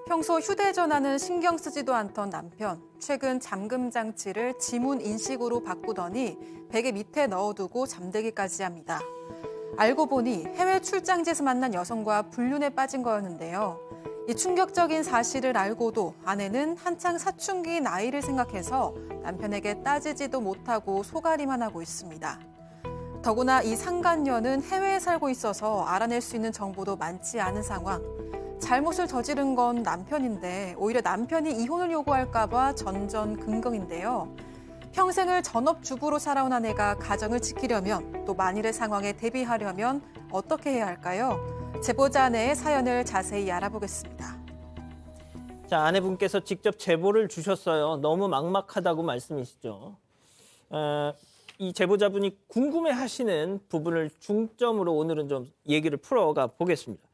평소 휴대전화는 신경 쓰지도 않던 남편. 최근 잠금 장치를 지문 인식으로 바꾸더니 베개 밑에 넣어두고 잠들기까지 합니다. 알고 보니 해외 출장지에서 만난 여성과 불륜에 빠진 거였는데요. 이 충격적인 사실을 알고도 아내는 한창 사춘기인 아이를 생각해서 남편에게 따지지도 못하고 소가리만 하고 있습니다. 더구나 이 상간녀는 해외에 살고 있어서 알아낼 수 있는 정보도 많지 않은 상황. 잘못을 저지른 건 남편인데 오히려 남편이 이혼을 요구할까 봐 전전긍긍인데요. 평생을 전업주부로 살아온 아내가 가정을 지키려면 또 만일의 상황에 대비하려면 어떻게 해야 할까요? 제보자 아내의 사연을 자세히 알아보겠습니다. 자, 아내분께서 직접 제보를 주셨어요. 너무 막막하다고 말씀이시죠. 이 제보자분이 궁금해하시는 부분을 중점으로 오늘은 좀 얘기를 풀어가 보겠습니다.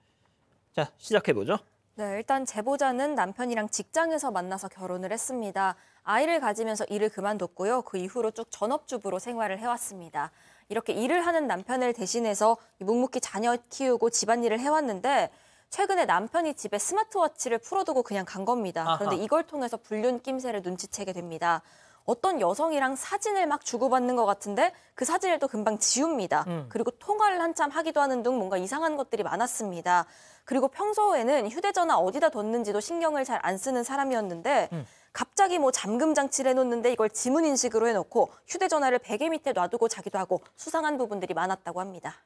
자, 시작해보죠. 네, 일단 제보자는 남편이랑 직장에서 만나서 결혼을 했습니다. 아이를 가지면서 일을 그만뒀고요. 그 이후로 쭉 전업주부로 생활을 해왔습니다. 이렇게 일을 하는 남편을 대신해서 묵묵히 자녀 키우고 집안일을 해왔는데 최근에 남편이 집에 스마트워치를 풀어두고 그냥 간 겁니다. 그런데 이걸 통해서 불륜 낌새를 눈치채게 됩니다. 어떤 여성이랑 사진을 막 주고받는 것 같은데 그 사진을 또 금방 지웁니다. 그리고 통화를 한참 하기도 하는 등 뭔가 이상한 것들이 많았습니다. 그리고 평소에는 휴대전화 어디다 뒀는지도 신경을 잘 안 쓰는 사람이었는데 갑자기 뭐 잠금 장치를 해놓는데 이걸 지문 인식으로 해놓고 휴대전화를 베개 밑에 놔두고 자기도 하고 수상한 부분들이 많았다고 합니다.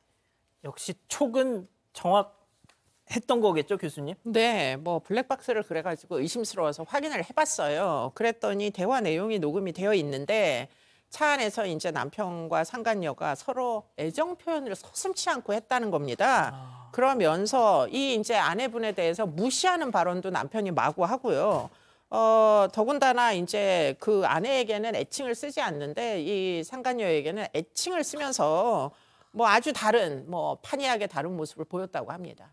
역시 촉은 정확했던 거겠죠, 교수님? 네, 뭐 블랙박스를 그래가지고 의심스러워서 확인을 해봤어요. 그랬더니 대화 내용이 녹음이 되어 있는데 차 안에서 이제 남편과 상간녀가 서로 애정 표현을 서슴지 않고 했다는 겁니다. 그러면서 이 이제 아내분에 대해서 무시하는 발언도 남편이 마구 하고요. 더군다나 이제 그 아내에게는 애칭을 쓰지 않는데 이 상간녀에게는 애칭을 쓰면서 뭐 아주 다른 뭐 판이하게 다른 모습을 보였다고 합니다.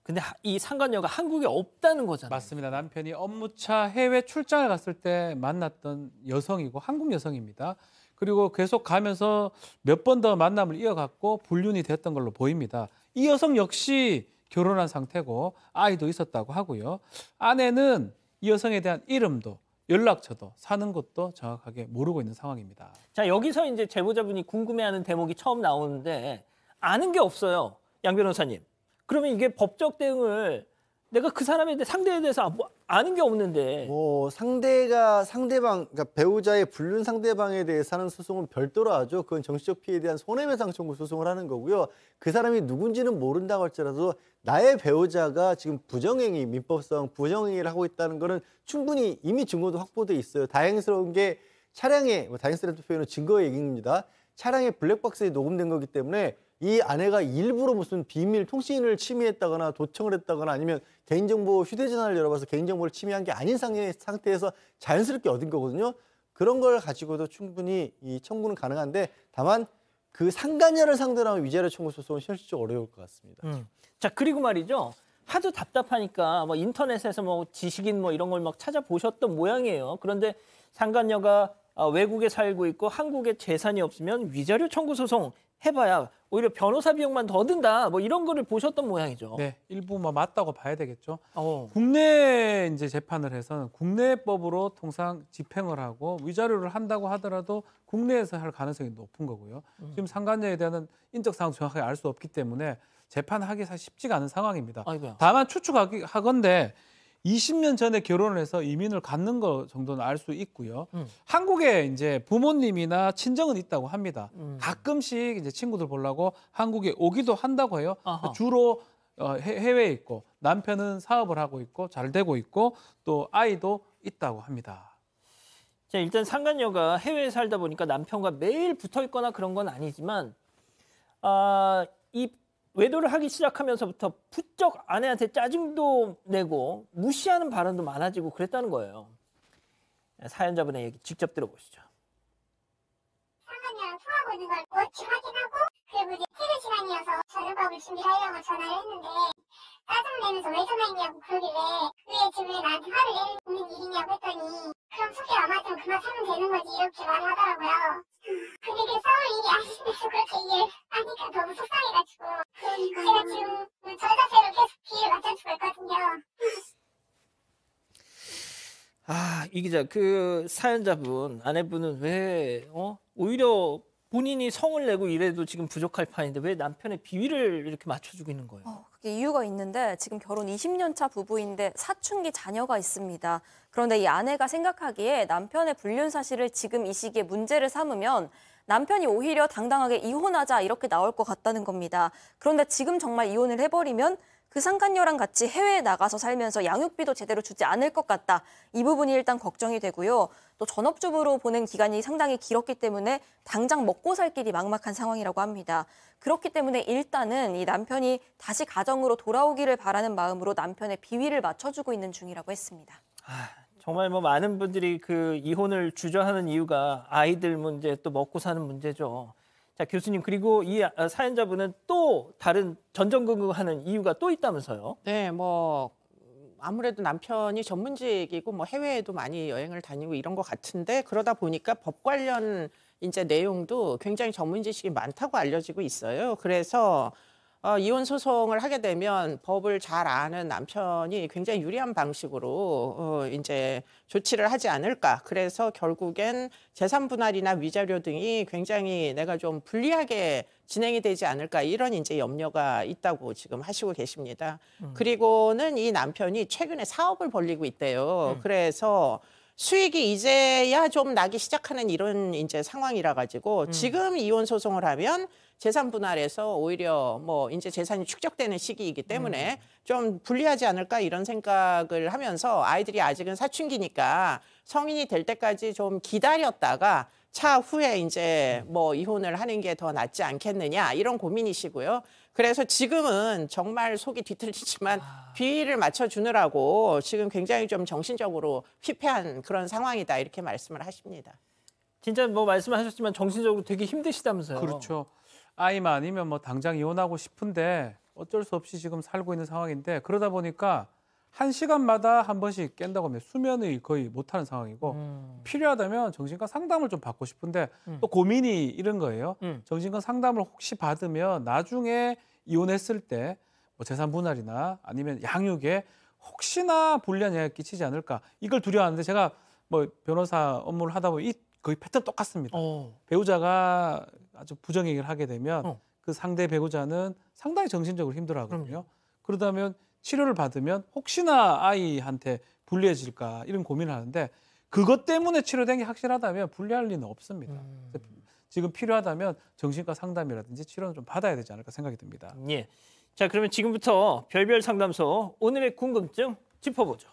근데 이 상간녀가 한국에 없다는 거잖아요. 맞습니다. 남편이 업무차 해외 출장을 갔을 때 만났던 여성이고 한국 여성입니다. 그리고 계속 가면서 몇 번 더 만남을 이어갔고 불륜이 됐던 걸로 보입니다. 이 여성 역시 결혼한 상태고 아이도 있었다고 하고요. 아내는 이 여성에 대한 이름도 연락처도 사는 곳도 정확하게 모르고 있는 상황입니다. 자, 여기서 이제 제보자분이 궁금해하는 대목이 처음 나오는데 아는 게 없어요, 양 변호사님. 그러면 이게 법적 대응을 내가 그 사람에 대해 상대에 대해서 뭐 아는 게 없는데 뭐 상대방 그러니까 배우자의 불륜 상대방에 대해서 하는 소송은 별도로 하죠. 그건 정신적 피해에 대한 손해배상 청구 소송을 하는 거고요. 그 사람이 누군지는 모른다고 할지라도 나의 배우자가 지금 부정행위, 민법상 부정행위를 하고 있다는 거는 충분히 이미 증거도 확보돼 있어요. 다행스러운 게 차량에 다행스러운 표현은 증거의 얘기입니다. 차량에 블랙박스에 녹음된 거기 때문에 이 아내가 일부러 무슨 비밀 통신을 침해했다거나 도청을 했다거나 아니면 개인정보 휴대전화를 열어봐서 개인정보를 침해한 게 아닌 상태에서 자연스럽게 얻은 거거든요. 그런 걸 가지고도 충분히 이 청구는 가능한데 다만 그 상간녀를 상대로 하는 위자료 청구 소송은 현실적으로 어려울 것 같습니다. 자, 그리고 말이죠. 하도 답답하니까 뭐 인터넷에서 뭐 지식인 뭐 이런 걸 막 찾아보셨던 모양이에요. 그런데 상간녀가 외국에 살고 있고 한국에 재산이 없으면 위자료 청구 소송 해봐야 오히려 변호사 비용만 더 든다. 뭐 이런 거를 보셨던 모양이죠. 네, 일부 뭐 맞다고 봐야 되겠죠. 국내 이제 재판을 해서는 국내법으로 통상 집행을 하고 위자료를 한다고 하더라도 국내에서 할 가능성이 높은 거고요. 지금 상간녀에 대한 인적 사항 정확하게 알 수 없기 때문에 재판하기 사실 쉽지가 않은 상황입니다. 아이고야. 다만 추측하건대 20년 전에 결혼을 해서 이민을 갔는 거 정도는 알 수 있고요. 한국에 이제 부모님이나 친정은 있다고 합니다. 가끔씩 이제 친구들 보려고 한국에 오기도 한다고 해요. 주로 해외에 있고 남편은 사업을 하고 있고 잘 되고 있고 또 아이도 있다고 합니다. 자, 일단 상간녀가 해외에 살다 보니까 남편과 매일 붙어 있거나 그런 건 아니지만 이 외도를 하기 시작하면서부터 부쩍 아내한테 짜증도 내고 무시하는 발언도 많아지고 그랬다는 거예요. 사연자분의 얘기 직접 들어보시죠. 상간녀랑 통화하고 있는 걸 워치 확인하고 그리고 이제 퇴근 시간이어서 저녁밥을 준비하려고 전화를 했는데 짜증내면서 왜 전화했냐고 그러길래 왜 지금 왜 나한테 화를 내는 일이냐고 했더니 그럼 속이 안 맞으면 그만 살면 되는 거지 이렇게 말을 하더라고요. 근데 이게 싸울 일이 아닌데서 그렇게 얘기를 하니까 너무 속상해가지고 제가 지금 저 자세로 계속 비위를 맞춰주고 있거든요. 이 기자, 그 사연자분, 아내분은 왜 오히려 본인이 성을 내고 이래도 지금 부족할 판인데 왜 남편의 비위를 이렇게 맞춰주고 있는 거예요? 그게 이유가 있는데 지금 결혼 20년 차 부부인데 사춘기 자녀가 있습니다. 그런데 이 아내가 생각하기에 남편의 불륜 사실을 지금 이 시기에 문제를 삼으면 남편이 오히려 당당하게 이혼하자 이렇게 나올 것 같다는 겁니다. 그런데 지금 정말 이혼을 해버리면 그 상간녀랑 같이 해외에 나가서 살면서 양육비도 제대로 주지 않을 것 같다. 이 부분이 일단 걱정이 되고요. 또 전업주부로 보낸 기간이 상당히 길었기 때문에 당장 먹고 살 길이 막막한 상황이라고 합니다. 그렇기 때문에 일단은 이 남편이 다시 가정으로 돌아오기를 바라는 마음으로 남편의 비위를 맞춰주고 있는 중이라고 했습니다. 정말 뭐 많은 분들이 그 이혼을 주저하는 이유가 아이들 문제 또 먹고 사는 문제죠. 자, 교수님, 그리고 이 사연자분은 또 다른 전전긍긍하는 이유가 또 있다면서요? 네, 뭐 아무래도 남편이 전문직이고 뭐 해외에도 많이 여행을 다니고 이런 것 같은데 그러다 보니까 법 관련 이제 내용도 굉장히 전문 지식이 많다고 알려지고 있어요. 그래서 이혼 소송을 하게 되면 법을 잘 아는 남편이 굉장히 유리한 방식으로 이제 조치를 하지 않을까. 그래서 결국엔 재산 분할이나 위자료 등이 굉장히 내가 좀 불리하게 진행이 되지 않을까 이런 이제 염려가 있다고 지금 하시고 계십니다. 그리고는 이 남편이 최근에 사업을 벌리고 있대요. 그래서 수익이 이제야 좀 나기 시작하는 이런 이제 상황이라 가지고 지금 이혼 소송을 하면 재산 분할에서 오히려 뭐 이제 재산이 축적되는 시기이기 때문에 좀 불리하지 않을까 이런 생각을 하면서 아이들이 아직은 사춘기니까 성인이 될 때까지 좀 기다렸다가 차후에 이제 뭐 이혼을 하는 게 더 낫지 않겠느냐 이런 고민이시고요. 그래서 지금은 정말 속이 뒤틀리지만 비위를 맞춰주느라고 지금 굉장히 좀 정신적으로 피폐한 그런 상황이다 이렇게 말씀을 하십니다. 진짜 뭐 말씀하셨지만 정신적으로 되게 힘드시다면서요? 그렇죠. 아이만 아니면 뭐 당장 이혼하고 싶은데 어쩔 수 없이 지금 살고 있는 상황인데 그러다 보니까 한 시간마다 한 번씩 깬다고 하면 수면이 거의 못하는 상황이고 필요하다면 정신과 상담을 좀 받고 싶은데 또 고민이 이런 거예요. 정신과 상담을 혹시 받으면 나중에 이혼했을 때 뭐 재산 분할이나 아니면 양육에 혹시나 불리한 영향을 끼치지 않을까 이걸 두려워하는데 제가 뭐 변호사 업무를 하다 보니 거의 패턴 똑같습니다. 배우자가 아주 부정행위를 하게 되면 그 상대 배우자는 상당히 정신적으로 힘들어하거든요. 그러다면 치료를 받으면 혹시나 아이한테 불리해질까 이런 고민을 하는데 그것 때문에 치료된 게 확실하다면 불리할 리는 없습니다. 지금 필요하다면 정신과 상담이라든지 치료는 좀 받아야 되지 않을까 생각이 듭니다. 예. 자, 그러면 지금부터 별별 상담소 오늘의 궁금증 짚어보죠.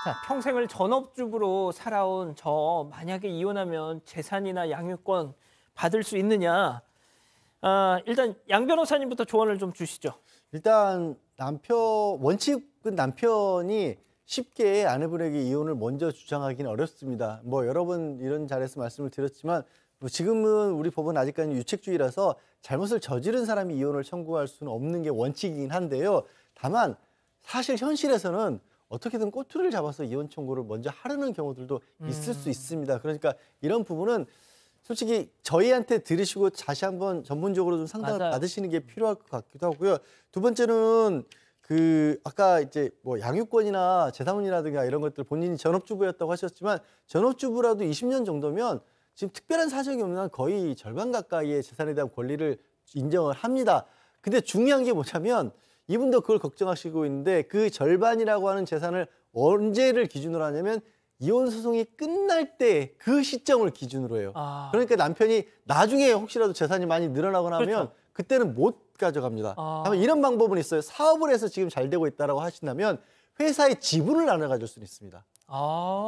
자, 평생을 전업주부로 살아온 저 만약에 이혼하면 재산이나 양육권 받을 수 있느냐? 일단 양 변호사님부터 조언을 좀 주시죠. 일단 원칙은 남편이 쉽게 아내분에게 이혼을 먼저 주장하기는 어렵습니다. 뭐 여러 번 이런 자리에서 말씀을 드렸지만 뭐 지금은 우리 법은 아직까지 유책주의라서 잘못을 저지른 사람이 이혼을 청구할 수는 없는 게 원칙이긴 한데요. 다만 사실 현실에서는 어떻게든 꼬투리를 잡아서 이혼 청구를 먼저 하려는 경우들도 있을 수 있습니다. 그러니까 이런 부분은 솔직히 저희한테 들으시고 다시 한번 전문적으로 좀 상담을 받으시는 게 필요할 것 같기도 하고요. 두 번째는 아까 이제 뭐 양육권이나 재산분이라든가 이런 것들 본인이 전업주부였다고 하셨지만 전업주부라도 20년 정도면 지금 특별한 사정이 없는 한 거의 절반 가까이의 재산에 대한 권리를 인정을 합니다. 근데 중요한 게 뭐냐면 이분도 그걸 걱정하시고 있는데 그 절반이라고 하는 재산을 언제를 기준으로 하냐면 이혼 소송이 끝날 때 그 시점을 기준으로 해요. 그러니까 남편이 나중에 혹시라도 재산이 많이 늘어나거나 하면 그렇죠. 그때는 못 가져갑니다. 다만 이런 방법은 있어요. 사업을 해서 지금 잘 되고 있다고 하신다면 회사의 지분을 나눠 가질 수는 있습니다.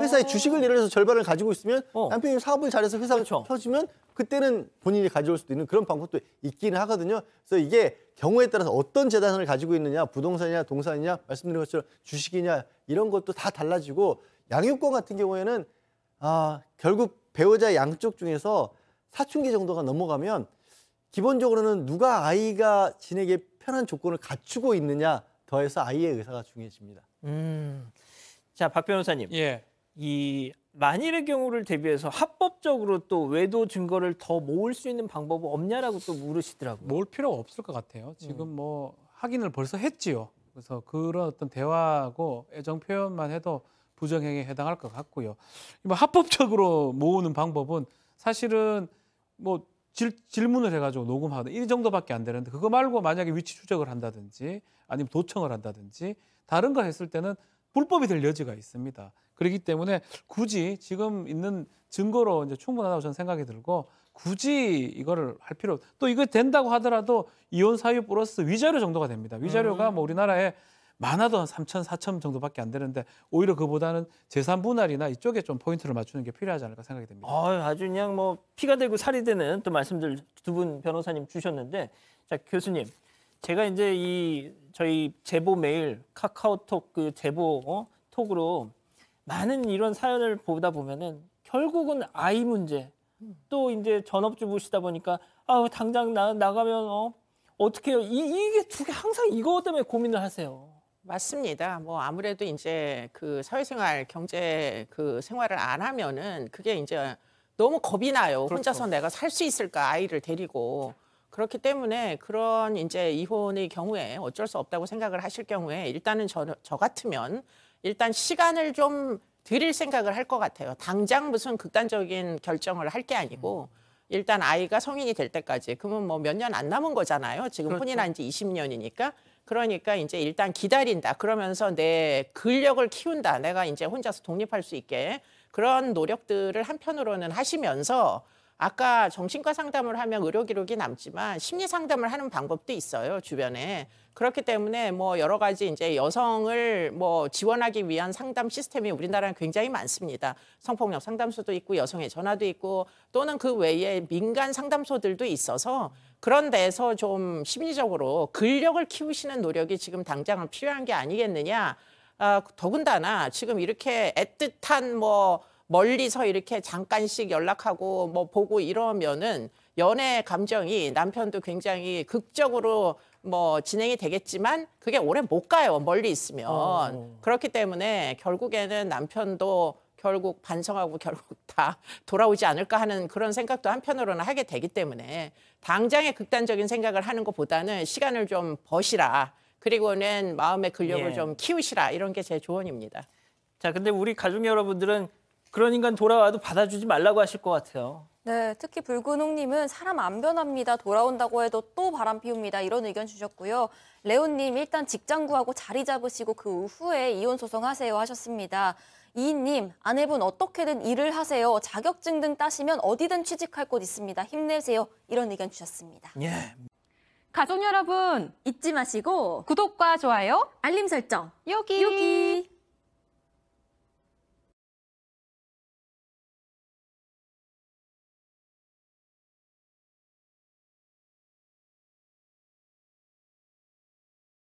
회사의 주식을 예를 들어서 절반을 가지고 있으면 남편이 사업을 잘해서 회사가 펴지면 그때는 본인이 가져올 수도 있는 그런 방법도 있기는 하거든요. 그래서 이게 경우에 따라서 어떤 재산을 가지고 있느냐, 부동산이냐, 동산이냐, 말씀드린 것처럼 주식이냐 이런 것도 다 달라지고 양육권 같은 경우에는 결국 배우자 양쪽 중에서 사춘기 정도가 넘어가면 기본적으로는 누가 아이가 지내기에 편한 조건을 갖추고 있느냐 더해서 아이의 의사가 중요해집니다. 자, 박 변호사님. 예. 이 만일의 경우를 대비해서 합법적으로 또 외도 증거를 더 모을 수 있는 방법은 없냐라고 또 물으시더라고요. 모을 필요가 없을 것 같아요. 지금 뭐 확인을 벌써 했지요. 그래서 그런 어떤 대화하고 애정 표현만 해도 부정행위에 해당할 것 같고요. 뭐 합법적으로 모으는 방법은 사실은 뭐 질문을 해가지고 녹음하든 이 정도밖에 안 되는데 그거 말고 만약에 위치 추적을 한다든지 아니면 도청을 한다든지 다른 걸 했을 때는 불법이 될 여지가 있습니다. 그렇기 때문에 굳이 지금 있는 증거로 이제 충분하다고 저는 생각이 들고 굳이 이거를 할 필요 또 이거 된다고 하더라도 이혼 사유 플러스 위자료 정도가 됩니다. 위자료가 뭐 우리나라에 많아도 한 3천, 4천 정도밖에 안 되는데 오히려 그보다는 재산 분할이나 이쪽에 좀 포인트를 맞추는 게 필요하지 않을까 생각이 됩니다. 아주 그냥 뭐 피가 되고 살이 되는 또 말씀들 두 분 변호사님 주셨는데 자 교수님 제가 이제 저희 제보 메일 카카오톡 그 제보 톡으로 많은 이런 사연을 보다 보면은 결국은 아이 문제 또 이제 전업주부시다 보니까 당장 나가면 어떻게 해요? 이게 두 개 항상 이거 때문에 고민을 하세요. 맞습니다. 뭐 아무래도 이제 그 사회생활, 경제 그 생활을 안 하면은 그게 이제 너무 겁이 나요. 그렇죠. 혼자서 내가 살 수 있을까 아이를 데리고. 그렇기 때문에 그런 이제 이혼의 경우에 어쩔 수 없다고 생각을 하실 경우에 일단은 저 같으면 일단 시간을 좀 드릴 생각을 할 것 같아요. 당장 무슨 극단적인 결정을 할 게 아니고 일단 아이가 성인이 될 때까지 그러면 뭐 몇 년 안 남은 거잖아요. 지금 그렇죠. 혼인한 지 20년이니까. 그러니까 이제 일단 기다린다. 그러면서 내 근력을 키운다. 내가 이제 혼자서 독립할 수 있게 그런 노력들을 한편으로는 하시면서 아까 정신과 상담을 하면 의료 기록이 남지만 심리 상담을 하는 방법도 있어요, 주변에. 그렇기 때문에 뭐 여러 가지 이제 여성을 뭐 지원하기 위한 상담 시스템이 우리나라는 굉장히 많습니다. 성폭력 상담소도 있고 여성의 전화도 있고 또는 그 외에 민간 상담소들도 있어서 그런 데서 좀 심리적으로 근력을 키우시는 노력이 지금 당장은 필요한 게 아니겠느냐. 더군다나 지금 이렇게 애틋한 뭐 멀리서 이렇게 잠깐씩 연락하고 뭐 보고 이러면은 연애 감정이 남편도 굉장히 극적으로 뭐 진행이 되겠지만 그게 오래 못 가요. 멀리 있으면. 그렇기 때문에 결국에는 남편도 결국 반성하고 결국 다 돌아오지 않을까 하는 그런 생각도 한편으로는 하게 되기 때문에 당장의 극단적인 생각을 하는 것보다는 시간을 좀 버시라. 그리고는 마음의 근력을 좀 키우시라. 이런 게 제 조언입니다. 자, 근데 우리 가족 여러분들은 그런 인간 돌아와도 받아주지 말라고 하실 것 같아요. 네, 특히 붉은홍님은 사람 안 변합니다. 돌아온다고 해도 또 바람 피웁니다. 이런 의견 주셨고요. 레온님 일단 직장 구하고 자리 잡으시고 그 후에 이혼 소송하세요 하셨습니다. 이인님 아내분 어떻게든 일을 하세요. 자격증 등 따시면 어디든 취직할 곳 있습니다. 힘내세요. 이런 의견 주셨습니다. 예. 가족 여러분 잊지 마시고 구독과 좋아요, 알림 설정 여기.